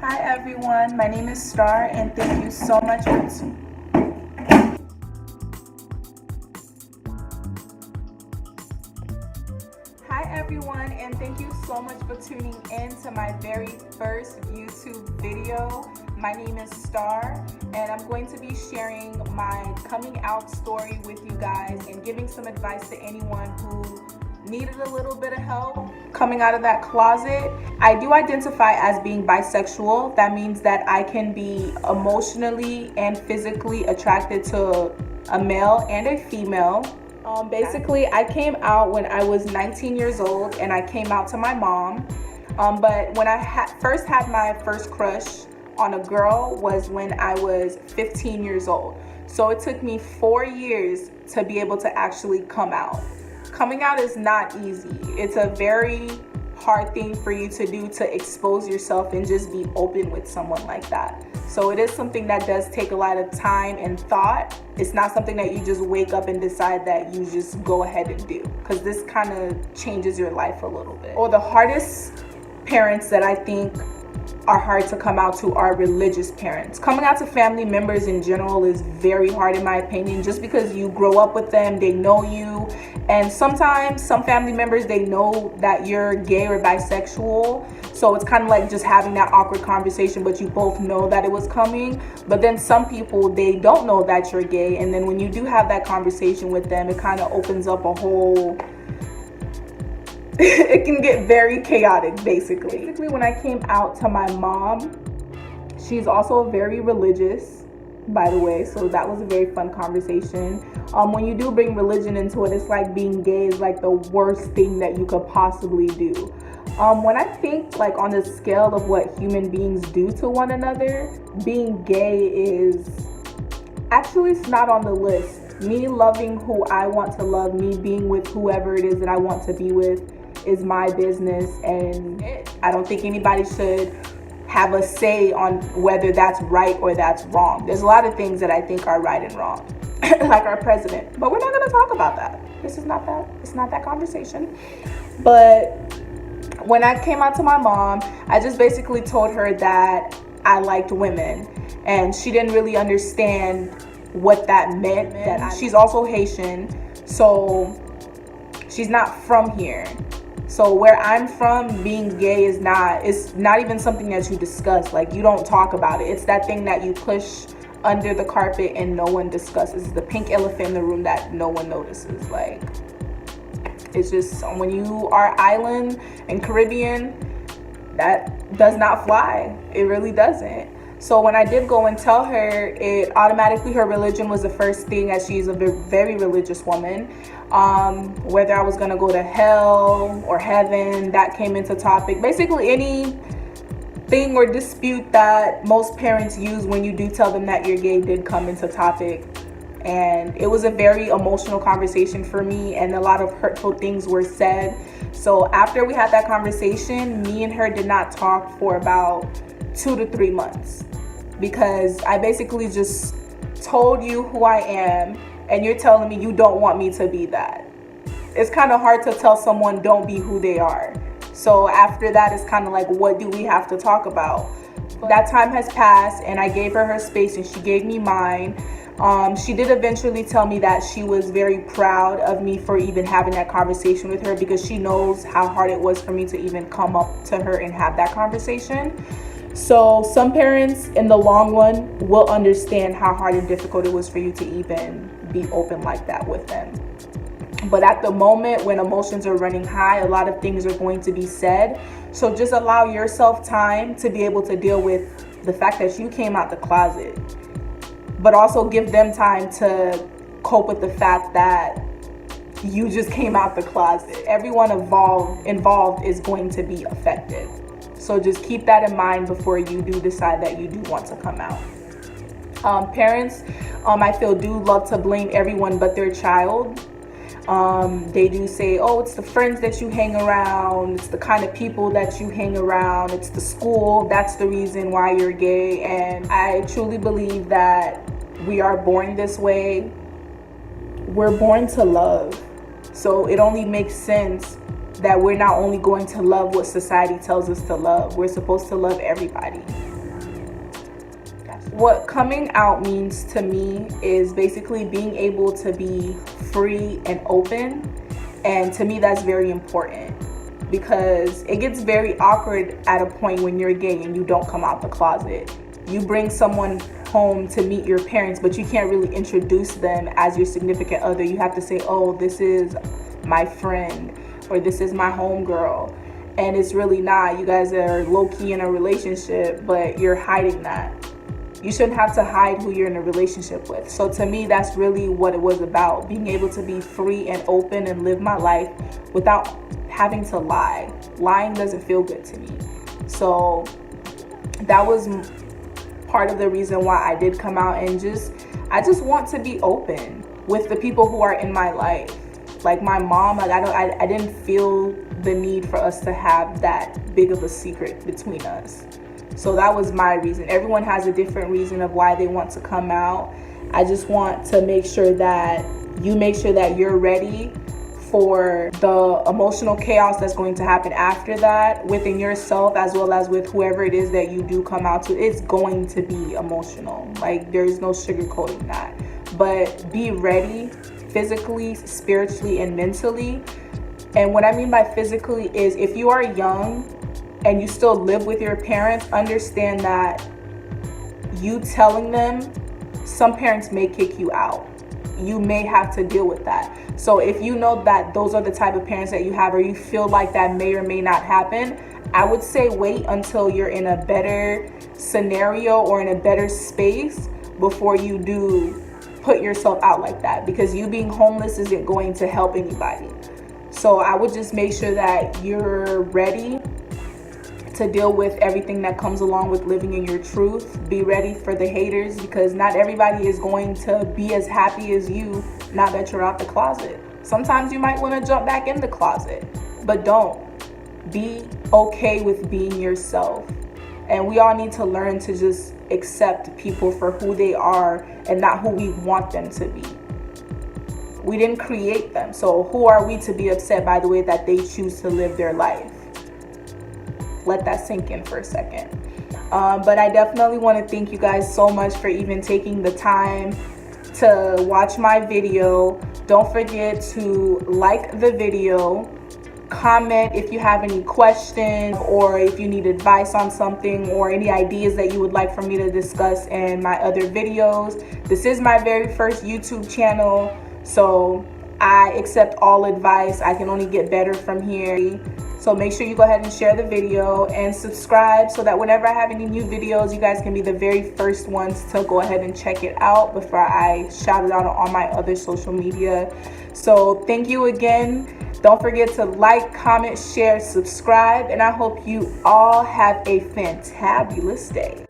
Hi everyone, my name is Star and thank you so much for Hi everyone, and thank you so much for tuning in to my very first YouTube video. My name is Star and I'm going to be sharing my coming out story with you guys and giving some advice to anyone who needed a little bit of help coming out of that closet. I do identify as being bisexual. That means that I can be emotionally and physically attracted to a male and a female. Basically, I came out when I was 19 years old and I came out to my mom. But when I first had my first crush on a girl was when I was 15 years old. So it took me 4 years to be able to actually come out. Coming out is not easy. It's a very hard thing for you to do, to expose yourself and just be open with someone like that. So it is something that does take a lot of time and thought. It's not something that you just wake up and decide that you just go ahead and do, because this kind of changes your life a little bit. Or the hardest parents that I think are hard to come out to are religious parents. Coming out to family members in general is very hard in my opinion, just because you grow up with them, they know you, and sometimes some family members, they know that you're gay or bisexual, so it's kind of like just having that awkward conversation, but you both know that it was coming. But then some people, they don't know that you're gay, and then when you do have that conversation with them, it kind of opens up a whole it can get very chaotic. Basically when I came out to my mom, she's also very religious, by the way, so that was a very fun conversation. When you do bring religion into it, it's like being gay is like the worst thing that you could possibly do. When I think like on the scale of what human beings do to one another, being gay is actually, it's not on the list. Me loving who I want to love, me being with whoever it is that I want to be with, is my business, and I don't think anybody should have a say on whether that's right or that's wrong. There's a lot of things that I think are right and wrong, like our president, but we're not going to talk about that. It's not that conversation. But when I came out to my mom, I just basically told her that I liked women, and she didn't really understand what that meant. She's also Haitian, so she's not from here. So where I'm from, being gay is it's not even something that you discuss. Like, you don't talk about it. It's that thing that you push under the carpet and no one discusses. It's the pink elephant in the room that no one notices. Like, it's just, when you are island and Caribbean, that does not fly. It really doesn't. So when I did go and tell her, it automatically, her religion was the first thing, as she's a very religious woman. Whether I was gonna go to hell or heaven, that came into topic. Basically any thing or dispute that most parents use when you do tell them that you're gay did come into topic. And it was a very emotional conversation for me, and a lot of hurtful things were said. So after we had that conversation, me and her did not talk for about 2 to 3 months, because I basically just told you who I am and you're telling me you don't want me to be that. It's kind of hard to tell someone don't be who they are. So after that, it's kind of like, what do we have to talk about? That time has passed and I gave her space and she gave me mine. She did eventually tell me that she was very proud of me for even having that conversation with her, because she knows how hard it was for me to even come up to her and have that conversation. So some parents in the long run will understand how hard and difficult it was for you to even be open like that with them. But at the moment when emotions are running high, a lot of things are going to be said. So just allow yourself time to be able to deal with the fact that you came out the closet, but also give them time to cope with the fact that you just came out the closet. Everyone involved is going to be affected. So just keep that in mind before you do decide that you do want to come out. Parents, I feel, do love to blame everyone but their child. They do say, oh, it's the friends that you hang around, it's the kind of people that you hang around, it's the school, that's the reason why you're gay. And I truly believe that we are born this way. We're born to love. So it only makes sense that we're not only going to love what society tells us to love, we're supposed to love everybody. What coming out means to me is basically being able to be free and open. And to me, that's very important, because it gets very awkward at a point when you're gay and you don't come out the closet. You bring someone home to meet your parents, but you can't really introduce them as your significant other. You have to say, oh, this is my friend, or this is my homegirl. And it's really not. You guys are low-key in a relationship, but you're hiding that. You shouldn't have to hide who you're in a relationship with. So to me, that's really what it was about, being able to be free and open and live my life without having to lie. Lying doesn't feel good to me. So that was part of the reason why I did come out, and I just want to be open with the people who are in my life. Like my mom, I didn't feel the need for us to have that big of a secret between us. So that was my reason. Everyone has a different reason of why they want to come out. I just want to make sure that you make sure that you're ready for the emotional chaos that's going to happen after that within yourself, as well as with whoever it is that you do come out to. It's going to be emotional. Like, there's no sugarcoating that. But be ready physically, spiritually, and mentally. And what I mean by physically is, if you are young and you still live with your parents, understand that you telling them, some parents may kick you out. You may have to deal with that. So if you know that those are the type of parents that you have, or you feel like that may or may not happen, I would say wait until you're in a better scenario or in a better space before you do put yourself out like that, because you being homeless isn't going to help anybody. So I would just make sure that you're ready to deal with everything that comes along with living in your truth. Be ready for the haters, because not everybody is going to be as happy as you now that you're out the closet. Sometimes you might want to jump back in the closet, but don't. Be okay with being yourself. And we all need to learn to just accept people for who they are and not who we want them to be. We didn't create them, so who are we to be upset by the way that they choose to live their life? Let that sink in for a second. But I definitely want to thank you guys so much for even taking the time to watch my video. Don't forget to like the video, comment if you have any questions, or if you need advice on something, or any ideas that you would like for me to discuss in my other videos. This is my very first YouTube channel, so I accept all advice. I can only get better from here. So make sure you go ahead and share the video and subscribe, so that whenever I have any new videos, you guys can be the very first ones to go ahead and check it out before I shout it out on all my other social media. So thank you again. Don't forget to like, comment, share, subscribe, and I hope you all have a fantabulous day.